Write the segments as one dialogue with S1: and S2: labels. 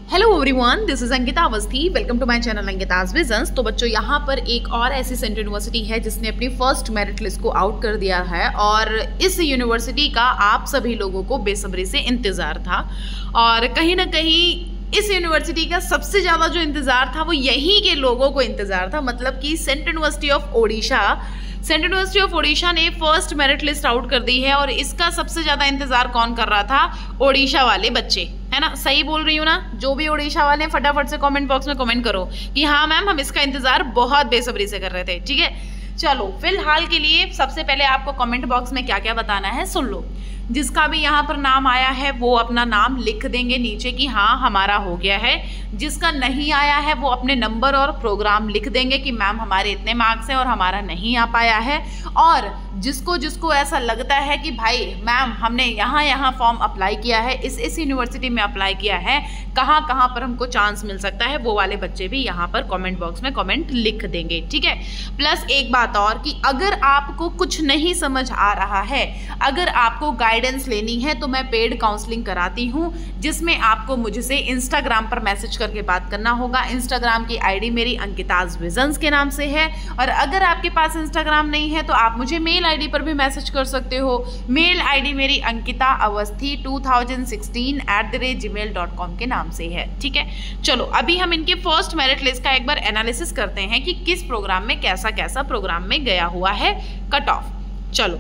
S1: Hello everyone, this is Ankita Awasthi. Welcome to my channel Ankita's visions. तो बच्चों, यहाँ पर एक और ऐसी सेंट्रल यूनिवर्सिटी है जिसने अपनी फर्स्ट मेरिट लिस्ट को आउट कर दिया है और इस यूनिवर्सिटी का आप सभी लोगों को बेसब्री से इंतज़ार था। और कहीं ना कहीं इस यूनिवर्सिटी का सबसे ज़्यादा जो इंतज़ार था वो यहीं के लोगों को इंतज़ार था, मतलब कि सेंट्रल यूनिवर्सिटी ऑफ ओडिशा ने फर्स्ट मेरिट लिस्ट आउट कर दी है। और इसका सबसे ज़्यादा इंतज़ार कौन कर रहा था? ओडिशा वाले बच्चे, है ना? सही बोल रही हूँ ना? जो भी ओडिशा वाले फटाफट से कमेंट बॉक्स में कमेंट करो कि हाँ मैम, हम इसका इंतज़ार बहुत बेसब्री से कर रहे थे। ठीक है, चलो फिलहाल के लिए सबसे पहले आपको कमेंट बॉक्स में क्या क्या बताना है सुन लो। जिसका भी यहाँ पर नाम आया है वो अपना नाम लिख देंगे नीचे कि हाँ हमारा हो गया है। जिसका नहीं आया है वो अपने नंबर और प्रोग्राम लिख देंगे कि मैम हमारे इतने मार्क्स हैं और हमारा नहीं आ पाया है। और जिसको ऐसा लगता है कि भाई मैम हमने यहाँ फॉर्म अप्लाई किया है, इस यूनिवर्सिटी में अप्लाई किया है, कहाँ पर हमको चांस मिल सकता है, वो वाले बच्चे भी यहाँ पर कमेंट बॉक्स में कमेंट लिख देंगे। ठीक है, प्लस एक बात और कि अगर आपको कुछ नहीं समझ आ रहा है, अगर आपको गाइडेंस लेनी है तो मैं पेड काउंसलिंग कराती हूँ, जिसमें आपको मुझसे इंस्टाग्राम पर मैसेज करके बात करना होगा। इंस्टाग्राम की आईडी मेरी अंकिताज विजन्स के नाम से है। और अगर आपके पास इंस्टाग्राम नहीं है तो आप मुझे मेल आईडी पर भी मैसेज कर सकते हो। मेल आईडी मेरी अंकिता अवस्थी 2016@gmail.com के नाम से है। ठीक है, चलो अभी हम इनके फर्स्ट मेरिट लिस्ट का एक बार एनालिसिस करते हैं कि किस प्रोग्राम में कैसा प्रोग्राम में गया हुआ है कट ऑफ। चलो,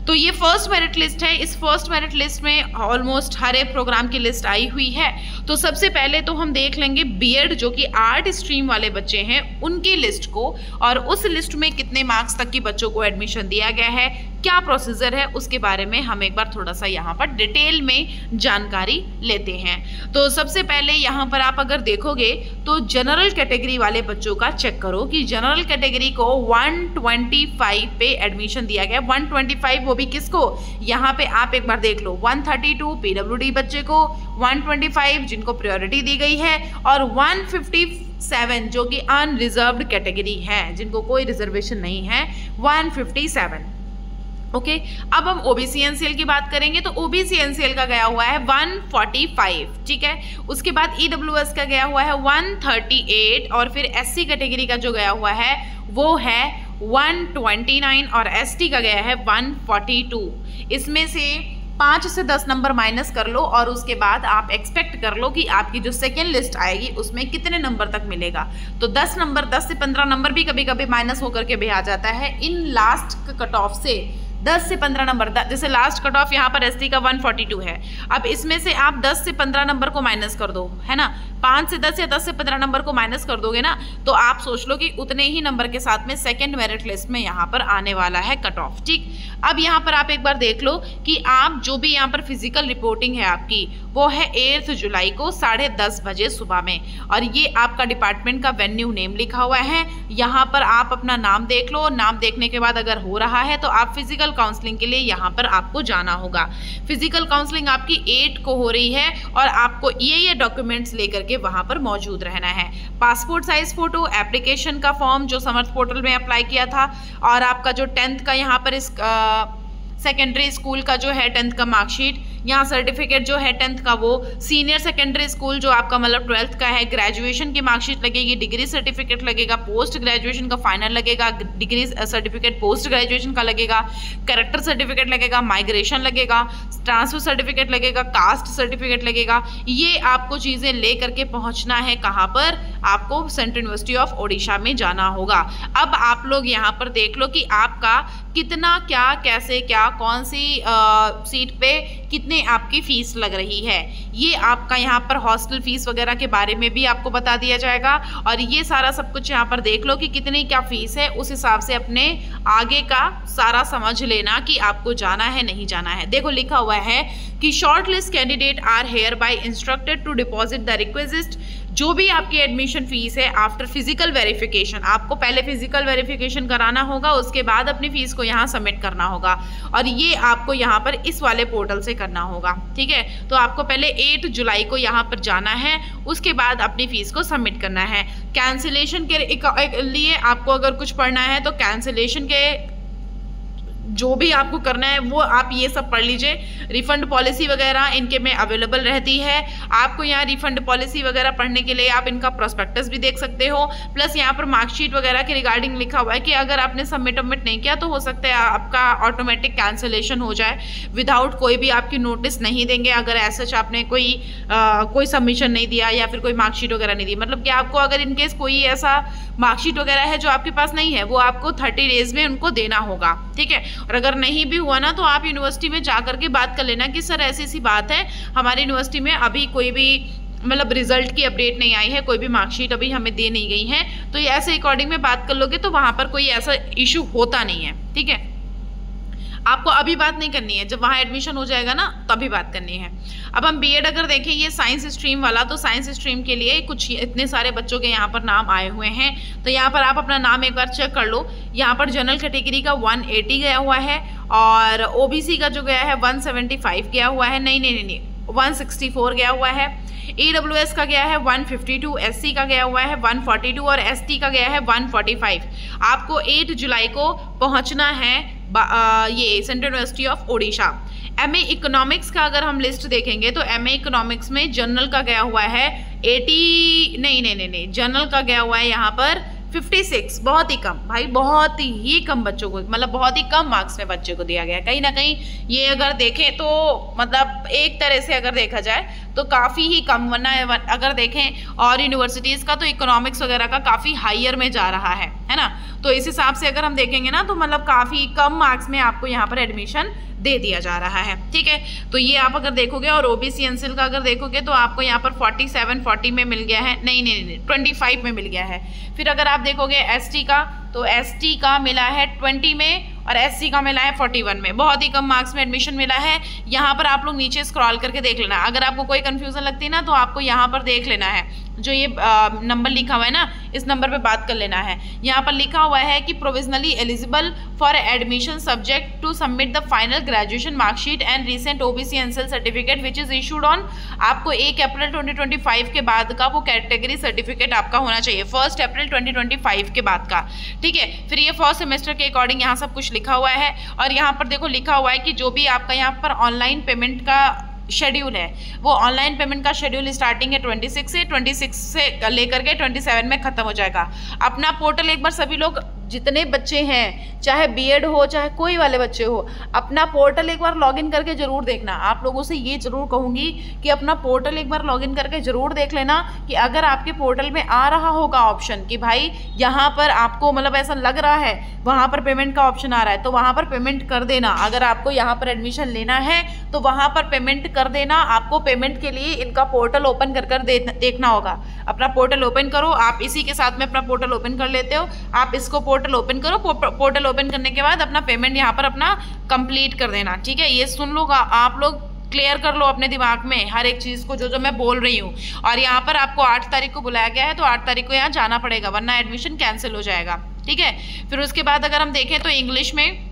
S1: तो ये फर्स्ट मेरिट लिस्ट है। इस फर्स्ट मेरिट लिस्ट में ऑलमोस्ट हर एक प्रोग्राम की लिस्ट आई हुई है। तो सबसे पहले तो हम देख लेंगे बीएड, जो कि आर्ट स्ट्रीम वाले बच्चे हैं, उनकी लिस्ट को, और उस लिस्ट में कितने मार्क्स तक की बच्चों को एडमिशन दिया गया है, क्या प्रोसीजर है, उसके बारे में हम एक बार थोड़ा सा यहाँ पर डिटेल में जानकारी लेते हैं। तो सबसे पहले यहाँ पर आप अगर देखोगे तो जनरल कैटेगरी वाले बच्चों का चेक करो कि जनरल कैटेगरी को 125 पे एडमिशन दिया गया। 125 वो भी किसको? यहाँ पे आप एक बार देख लो, 132 पीडब्ल्यूडी बच्चे को, 125 जिनको प्रायोरिटी दी गई है, और 157 जो कि अनरिजर्व्ड कैटेगरी है, जिनको कोई रिजर्वेशन नहीं है, 157। ओके, अब हम ओबीसी एनसीएल की बात करेंगे तो ओबीसी एनसीएल का गया हुआ है 145। ठीक है, उसके बाद ईडब्ल्यूएस का गया हुआ है 138, और फिर एससी कैटेगरी का जो गया हुआ है वो है 129, और एसटी का गया है 142। इसमें से 5 से 10 नंबर माइनस कर लो और उसके बाद आप एक्सपेक्ट कर लो कि आपकी जो सेकेंड लिस्ट आएगी उसमें कितने नंबर तक मिलेगा। तो 10 नंबर, 10 से 15 नंबर भी कभी कभी माइनस होकर के भी आ जाता है इन लास्ट कट ऑफ से। 10 से 15 नंबर, जैसे लास्ट कट ऑफ यहाँ पर एसटी का 142 है। अब इसमें से आप 10 से 15 नंबर को माइनस कर दो, है ना? 5 से 10 या 10 से 15 नंबर को माइनस कर दोगे ना, तो आप सोच लो कि उतने ही नंबर के साथ में सेकंड मेरिट लिस्ट में यहाँ पर आने वाला है कट ऑफ। ठीक, अब यहाँ पर आप एक बार देख लो कि आप जो भी यहाँ पर फिजिकल रिपोर्टिंग है आपकी, वो है 8 जुलाई को 10:30 बजे सुबह में, और ये आपका डिपार्टमेंट का वेन्यू नेम लिखा हुआ है। यहाँ पर आप अपना नाम देख लो। नाम देखने के बाद अगर हो रहा है तो आप फिजिकल काउंसलिंग के लिए यहाँ पर आपको जाना होगा। फिजिकल काउंसलिंग आपकी 8 को हो रही है और आपको ये डॉक्यूमेंट्स लेकर के वहां पर मौजूद रहना है। पासपोर्ट साइज फोटो, एप्लीकेशन का फॉर्म जो समर्थ पोर्टल में अप्लाई किया था, और आपका जो 10th का यहाँ पर इस सेकेंडरी स्कूल का जो है 10th का मार्कशीट, यहाँ सर्टिफिकेट जो है 10th का वो, सीनियर सेकेंडरी स्कूल जो आपका मतलब 12th का है, ग्रेजुएशन की मार्कशीट लगेगी, डिग्री सर्टिफिकेट लगेगा, पोस्ट ग्रेजुएशन का फाइनल लगेगा, डिग्री सर्टिफिकेट पोस्ट ग्रेजुएशन का लगेगा, कैरेक्टर सर्टिफिकेट लगेगा, माइग्रेशन लगेगा, ट्रांसफर सर्टिफिकेट लगेगा, कास्ट सर्टिफिकेट लगेगा। ये आपको चीज़ें ले करके पहुँचना है कहाँ पर? आपको सेंट्रल यूनिवर्सिटी ऑफ ओडिशा में जाना होगा। अब आप लोग यहाँ पर देख लो कि आपका कितना, क्या, कैसे, क्या, कौन सी सीट पे कितने आपकी फीस लग रही है। ये आपका यहाँ पर हॉस्टल फीस वगैरह के बारे में भी आपको बता दिया जाएगा, और ये सारा सब कुछ यहाँ पर देख लो कि कितनी क्या फीस है। उस हिसाब से अपने आगे का सारा समझ लेना कि आपको जाना है नहीं जाना है। देखो लिखा हुआ है कि short list candidate are hereby instructed to deposit the request. जो भी आपकी एडमिशन फीस है आफ्टर फिजिकल वेरिफिकेशन, आपको पहले फिजिकल वेरिफिकेशन कराना होगा, उसके बाद अपनी फीस को यहाँ सबमिट करना होगा, और ये आपको यहाँ पर इस वाले पोर्टल से करना होगा। ठीक है, तो आपको पहले 8 जुलाई को यहाँ पर जाना है, उसके बाद अपनी फीस को सबमिट करना है। कैंसिलेशन के लिए आपको अगर कुछ पढ़ना है तो कैंसिलेशन के जो भी आपको करना है वो आप ये सब पढ़ लीजिए। रिफंड पॉलिसी वगैरह इनके में अवेलेबल रहती है। आपको यहाँ रिफंड पॉलिसी वगैरह पढ़ने के लिए आप इनका प्रोस्पेक्टस भी देख सकते हो। प्लस यहाँ पर मार्कशीट वगैरह के रिगार्डिंग लिखा हुआ है कि अगर आपने सबमिट नहीं किया तो हो सकता है आपका ऑटोमेटिक कैंसिलेशन हो जाए विदाउट कोई भी आपकी नोटिस नहीं देंगे, अगर ऐसा आपने कोई सबमिशन नहीं दिया या फिर कोई मार्कशीट वगैरह नहीं दी। मतलब कि आपको अगर इनकेस कोई ऐसा मार्कशीट वगैरह है जो आपके पास नहीं है वो आपको 30 डेज में उनको देना होगा, ठीक है। और अगर नहीं भी हुआ ना तो आप यूनिवर्सिटी में जा करके बात कर लेना कि सर ऐसी सी बात है, हमारी यूनिवर्सिटी में अभी कोई भी मतलब रिजल्ट की अपडेट नहीं आई है, कोई भी मार्कशीट अभी हमें दे नहीं गई है। तो ऐसे अकॉर्डिंग में बात कर लोगे तो वहाँ पर कोई ऐसा इशू होता नहीं है, ठीक है। आपको अभी बात नहीं करनी है, जब वहाँ एडमिशन हो जाएगा ना तभी बात करनी है। अब हम बीएड अगर देखें ये साइंस स्ट्रीम वाला, तो साइंस स्ट्रीम के लिए कुछ इतने सारे बच्चों के यहाँ पर नाम आए हुए हैं। तो यहाँ पर आप अपना नाम एक बार चेक कर लो। यहाँ पर जनरल कैटेगरी का 180 गया हुआ है और ओबीसी का जो गया है 175 गया हुआ है, नहीं 164 गया हुआ है। EWS का गया है 152, SC का गया हुआ है 142 और ST का गया है 145। आपको 8 जुलाई को पहुंचना है ये central university of Odisha. MA economics का अगर हम लिस्ट देखेंगे तो MA इकोनॉमिक्स में जनरल का गया हुआ है 80, नहीं जनरल का गया हुआ है यहाँ पर 56, बहुत ही कम भाई, बहुत ही कम बच्चों को, मतलब बहुत ही कम मार्क्स में बच्चे को दिया गया है। कहीं ना कहीं ये अगर देखें तो मतलब एक तरह से अगर देखा जाए तो काफ़ी ही कम, वरना अगर देखें और यूनिवर्सिटीज़ का तो इकोनॉमिक्स वगैरह का काफ़ी हायर में जा रहा है ना। तो इस हिसाब से अगर हम देखेंगे ना तो मतलब काफ़ी कम मार्क्स में आपको यहाँ पर एडमिशन दे दिया जा रहा है, ठीक है। तो ये आप अगर देखोगे और ओबीसी एनसीएल का अगर देखोगे तो आपको यहाँ पर 40 में मिल गया है, नहीं 25 में मिल गया है। फिर अगर आप देखोगे एसटी का तो एसटी का मिला है 20 में और एससी का मिला है 41 में, बहुत ही कम मार्क्स में एडमिशन मिला है। यहाँ पर आप लोग नीचे स्क्रॉल करके देख लेना, अगर आपको कोई कंफ्यूजन लगती है ना तो आपको यहाँ पर देख लेना है, जो ये नंबर लिखा हुआ है ना इस नंबर पे बात कर लेना है। यहाँ पर लिखा हुआ है कि provisionally eligible for admission subject to submit the final graduation marksheet and recent OBC NCL certificate which is issued on. आपको 1 अप्रैल 2025 के बाद का वो कैटेगरी सर्टिफिकेट आपका होना चाहिए, 1 अप्रैल 2025 के बाद का, ठीक है। फिर ये फर्स्ट सेमेस्टर के अकॉर्डिंग यहाँ सब कुछ लिखा हुआ है और यहाँ पर देखो लिखा हुआ है कि जो भी आपका यहाँ पर ऑनलाइन पेमेंट का शेड्यूल है वो ऑनलाइन पेमेंट का शेड्यूल स्टार्टिंग है 26 से लेकर के 27 में खत्म हो जाएगा। अपना पोर्टल एक बार सभी लोग जितने बच्चे हैं, चाहे बीएड हो चाहे कोई वाले बच्चे हो, अपना पोर्टल एक बार लॉगिन करके जरूर देखना। आप लोगों से ये जरूर कहूँगी कि अपना पोर्टल एक बार लॉगिन करके जरूर देख लेना कि अगर आपके पोर्टल में आ रहा होगा ऑप्शन कि भाई यहाँ पर आपको मतलब ऐसा लग रहा है वहाँ पर पेमेंट का ऑप्शन आ रहा है तो वहाँ पर पेमेंट कर देना। अगर आपको यहाँ पर एडमिशन लेना है तो वहाँ पर पेमेंट कर देना। आपको पेमेंट के लिए इनका पोर्टल ओपन कर देखना होगा। अपना पोर्टल ओपन करो, आप इसी के साथ में अपना पोर्टल ओपन कर लेते हो, आप इसको पोर्टल ओपन करो, पोर्टल ओपन करने के बाद अपना पेमेंट यहाँ पर अपना कंप्लीट कर देना, ठीक है। ये सुन लो आप लोग, क्लियर कर लो अपने दिमाग में हर एक चीज़ को जो मैं बोल रही हूँ। और यहाँ पर आपको 8 तारीख को बुलाया गया है तो 8 तारीख को यहाँ जाना पड़ेगा वरना एडमिशन कैंसिल हो जाएगा, ठीक है। फिर उसके बाद अगर हम देखें तो इंग्लिश में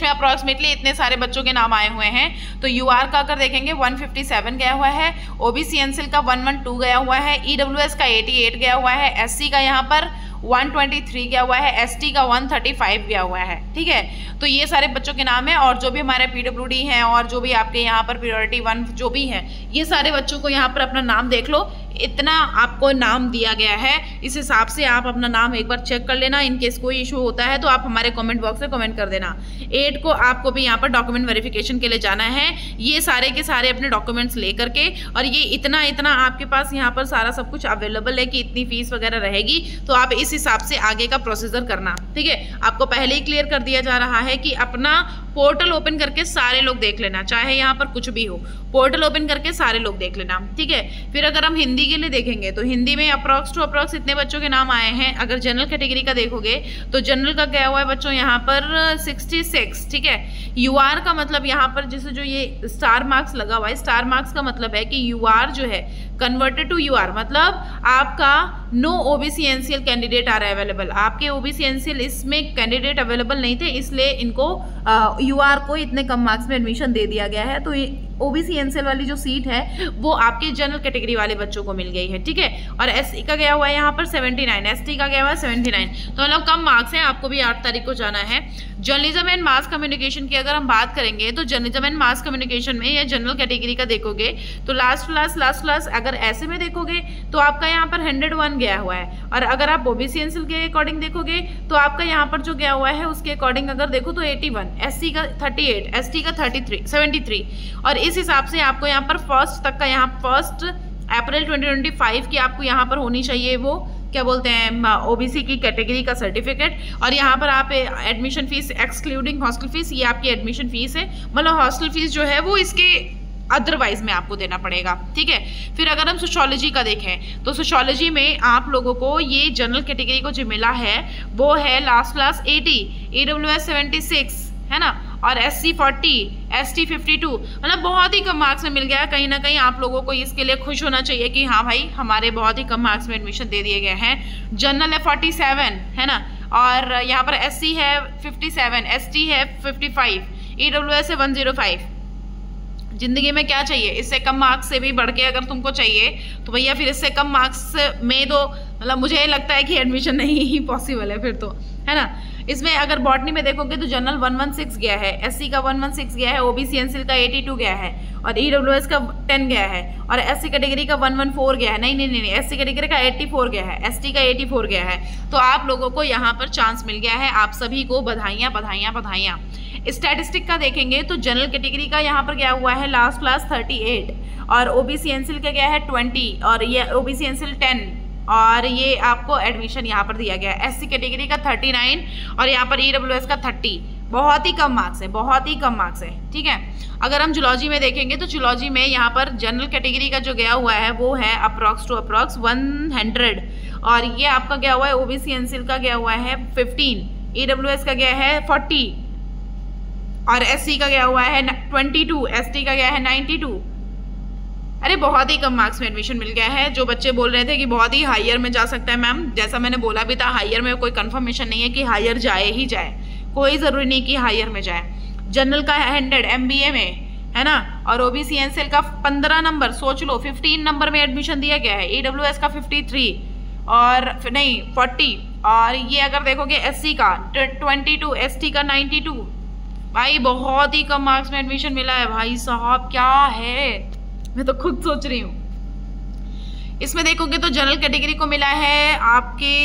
S1: अप्रॉक्सीमेटली इतने सारे बच्चों के नाम आए हुए हैं। तो यूआर का अगर देखेंगे 157 गया हुआ है, ओबीसी एनसीएल का 112 गया हुआ है, ईडब्ल्यूएस का 88 गया हुआ है, एससी का यहाँ पर 123 गया हुआ है, एसटी का 135 गया हुआ है, ठीक है। तो ये सारे बच्चों के नाम है और जो भी हमारे पीडब्ल्यूडी हैं और जो भी आपके यहाँ पर प्रायोरिटी 1 जो भी हैं, ये सारे बच्चों को यहाँ पर अपना नाम देख लो। इतना आपको नाम दिया गया है, इस हिसाब से आप अपना नाम एक बार चेक कर लेना। इन केस कोई इशू होता है तो आप हमारे कमेंट बॉक्स में कमेंट कर देना। 8 को आपको भी यहाँ पर डॉक्यूमेंट वेरिफिकेशन के लिए जाना है, ये सारे के सारे अपने डॉक्यूमेंट्स ले करके, और ये इतना आपके पास यहाँ पर सारा सब कुछ अवेलेबल है कि इतनी फीस वगैरह रहेगी, तो आप इस हिसाब से आगे का प्रोसीजर करना, ठीक है। आपको पहले ही क्लियर कर दिया जा रहा है कि अपना पोर्टल ओपन करके सारे लोग देख लेना, चाहे यहाँ पर कुछ भी हो, पोर्टल ओपन करके सारे लोग देख लेना, ठीक है। फिर अगर हम हिंदी के लिए देखेंगे तो हिंदी में अप्रॉक्स टू अप्रॉक्स इतने बच्चों के नाम आए हैं। अगर जनरल कैटेगरी का देखोगे तो जनरल का गया हुआ है बच्चों यहाँ पर 66, ठीक है। यूआर का मतलब यहाँ पर जैसे जो ये स्टार मार्क्स लगा हुआ है, स्टार मार्क्स का मतलब है कि यूआर जो है कन्वर्टेड टू यूआर मतलब आपका no OBC NCL candidate are available, आपके ओबीसी एनसीएल इसमें कैंडिडेट अवेलेबल नहीं थे, इसलिए इनको यूआर को इतने कम मार्क्स में एडमिशन दे दिया गया है। तो ओबीसी एनसीएल वाली जो सीट है वो आपके जनरल कैटेगरी वाले बच्चों को मिल गई है, ठीक है। और एससी का गया हुआ है यहाँ पर 79, एसटी का गया हुआ है 79, तो मतलब कम मार्क्स हैं। आपको भी 8 तारीख को जाना है। जर्नलिज्म एंड मास कम्युनिकेशन की अगर हम बात करेंगे तो जर्नलिज्म एंड मास कम्युनिकेशन में या जनरल कैटेगरी का देखोगे तो लास्ट क्लास अगर ऐसे में देखोगे तो आपका यहाँ पर 101 गया हुआ है, और अगर आप ओबीसी एनसीएल के अकॉर्डिंग देखोगे तो आपका यहाँ पर जो गया हुआ है उसके अकॉर्डिंग अगर देखो तो 81, एससी का 38, एसटी का 73, और इस हिसाब से आपको यहाँ पर फर्स्ट तक का यहाँ 1 अप्रैल 2025 की आपको यहाँ पर होनी चाहिए वो क्या बोलते हैं ओबीसी की कैटेगरी का सर्टिफिकेट। और यहाँ पर आप admission fees excluding hostel fees, ये आपकी एडमिशन फीस है, मतलब हॉस्टल फीस जो है वो इसके अदरवाइज में आपको देना पड़ेगा, ठीक है। फिर अगर हम सोशियोलॉजी का देखें तो सोशियोलॉजी में आप लोगों को ये जनरल कैटेगरी को जो मिला है वो है लास्ट क्लास 80, ईडब्ल्यूएस 76 है ना, और एससी 40, एसटी 52, मतलब बहुत ही कम मार्क्स में मिल गया। कहीं ना कहीं आप लोगों को इसके लिए खुश होना चाहिए कि हाँ भाई हमारे बहुत ही कम मार्क्स में एडमिशन दे दिए गए हैं। जनरल है 47 है ना, और यहाँ पर एससी है 57, एसटी है 55, ईडब्ल्यूएस है 105। जिंदगी में क्या चाहिए, इससे कम मार्क्स से भी बढ़ के अगर तुमको चाहिए तो भैया फिर इससे कम मार्क्स में तो मतलब मुझे लगता है कि एडमिशन नहीं ही पॉसिबल है फिर तो, है ना। इसमें अगर बॉटनी में देखोगे तो जनरल 116 गया है, एससी का 116 गया है, ओबीसी एनसीएल का 82 गया है, और ईडब्ल्यूएस का 10 गया है, और एससी कैटेगरी का 114 गया है। नहीं, एससी कैटेगरी का 84 गया है, एसटी का 84 गया है। तो आप लोगों को यहाँ पर चांस मिल गया है। आप सभी को बधाइयाँ बधाइयाँ बधाइयाँ। स्टैटिस्टिक का देखेंगे तो जनरल कैटेगरी का यहाँ पर गया हुआ है लास्ट क्लास 38, और ओबीसी एनसीएल का गया है 20, और ये ओबीसी एनसीएल 10, और ये आपको एडमिशन यहाँ पर दिया गया है। एससी कैटेगरी का 39, और यहाँ पर ईडब्ल्यूएस का 30। बहुत ही कम मार्क्स है, बहुत ही कम मार्क्स है, ठीक है। अगर हम जूलॉजी में देखेंगे तो जूलॉजी में यहाँ पर जनरल कैटेगरी का जो गया हुआ है वो है अप्रॉक्स 100, और ये आपका गया हुआ है ओबीसी एनसीएल का गया हुआ है 15, ईडब्ल्यूएस का गया है 40, और एससी का गया हुआ है 22, एसटी का गया है 92। अरे बहुत ही कम मार्क्स में एडमिशन मिल गया है। जो बच्चे बोल रहे थे कि बहुत ही हायर में जा सकता है मैम, जैसा मैंने बोला भी था, हायर में कोई कंफर्मेशन नहीं है कि हायर जाए ही जाए, कोई ज़रूरी नहीं कि हायर में जाए। जनरल का 100 एमबीए में है ना, और ओबीसी एनसीएल का 15 नंबर, सोच लो 15 नंबर में एडमिशन दिया गया है। ईडब्ल्यूएस का 53 और नहीं 40, और ये अगर देखोगे एससी का 22, एसटी का 92। भाई बहुत ही कम मार्क्स में एडमिशन मिला है भाई साहब, क्या है, मैं तो खुद सोच रही हूँ। इसमें देखोगे तो जनरल कैटेगरी को मिला है आपके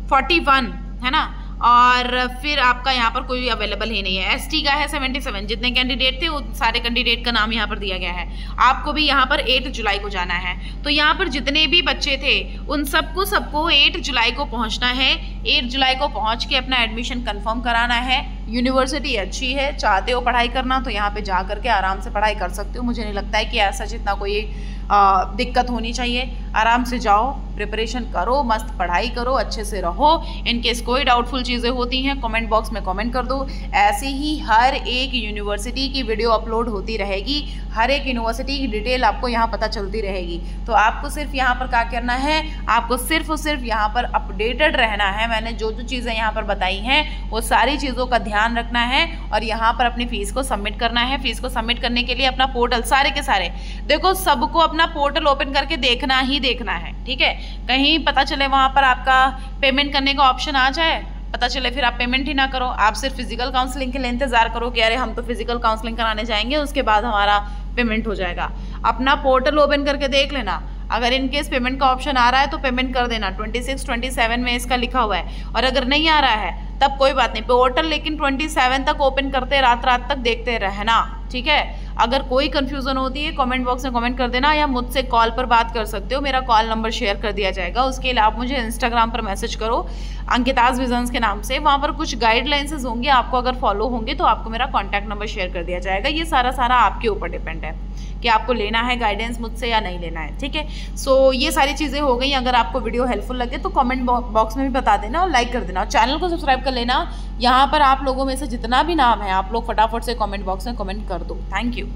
S1: 41 है ना, और फिर आपका यहाँ पर कोई अवेलेबल ही नहीं है। एसटी का है 77, जितने कैंडिडेट थे उन सारे कैंडिडेट का नाम यहाँ पर दिया गया है। आपको भी यहाँ पर 8 जुलाई को जाना है, तो यहाँ पर जितने भी बच्चे थे उन सबको 8 जुलाई को पहुँचना है। 8 जुलाई को पहुँच के अपना एडमिशन कंफर्म कराना है। यूनिवर्सिटी अच्छी है, चाहते हो पढ़ाई करना तो यहाँ पे जा करके आराम से पढ़ाई कर सकते हो। मुझे नहीं लगता है कि ऐसा जितना कोई दिक्कत होनी चाहिए। आराम से जाओ, प्रिपरेशन करो, मस्त पढ़ाई करो, अच्छे से रहो। इनकेस कोई डाउटफुल चीज़ें होती हैं कमेंट बॉक्स में कमेंट कर दो। ऐसे ही हर एक यूनिवर्सिटी की वीडियो अपलोड होती रहेगी, हर एक यूनिवर्सिटी की डिटेल आपको यहाँ पता चलती रहेगी। तो आपको सिर्फ यहाँ पर क्या करना है, आपको सिर्फ और सिर्फ यहाँ पर अपडेटेड रहना है। मैंने जो जो चीज़ें यहाँ पर बताई हैं वो सारी चीज़ों का ध्यान रखना है और यहाँ पर अपनी फ़ीस को सबमिट करना है। फ़ीस को सबमिट करने के लिए अपना पोर्टल सारे के सारे देखो, सबको अपना पोर्टल ओपन करके देखना ही देखना है, ठीक है। कहीं पता चले वहाँ पर आपका पेमेंट करने का ऑप्शन आ जाए, पता चले फिर आप पेमेंट ही ना करो, आप सिर्फ फिजिकल काउंसलिंग के लिए इंतजार करो कि अरे हम तो फिजिकल काउंसलिंग कराने जाएंगे, उसके बाद हमारा पेमेंट हो जाएगा। अपना पोर्टल ओपन करके देख लेना, अगर इनकेस पेमेंट का ऑप्शन आ रहा है तो पेमेंट कर देना। 26, 27 में इसका लिखा हुआ है, और अगर नहीं आ रहा है तब कोई बात नहीं, पोर्टल लेकिन 27 तक ओपन करते रात रात तक देखते रहना, ठीक है। अगर कोई कंफ्यूजन होती है कमेंट बॉक्स में कमेंट कर देना, या मुझसे कॉल पर बात कर सकते हो, मेरा कॉल नंबर शेयर कर दिया जाएगा। उसके लिए आप मुझे इंस्टाग्राम पर मैसेज करो अंकिताज विजन्स के नाम से, वहाँ पर कुछ गाइडलाइंस होंगे, आपको अगर फॉलो होंगे तो आपको मेरा कॉन्टैक्ट नंबर शेयर कर दिया जाएगा। ये सारा आपके ऊपर डिपेंड है कि आपको लेना है गाइडेंस मुझसे या नहीं लेना है, ठीक है। सो ये सारी चीज़ें हो गई। अगर आपको वीडियो हेल्पफुल लगे तो कमेंट बॉक्स में भी बता देना और लाइक कर देना, और चैनल को सब्सक्राइब कर लेना। यहाँ पर आप लोगों में से जितना भी नाम है आप लोग फटाफट से कमेंट बॉक्स में कमेंट कर दो। Thank you.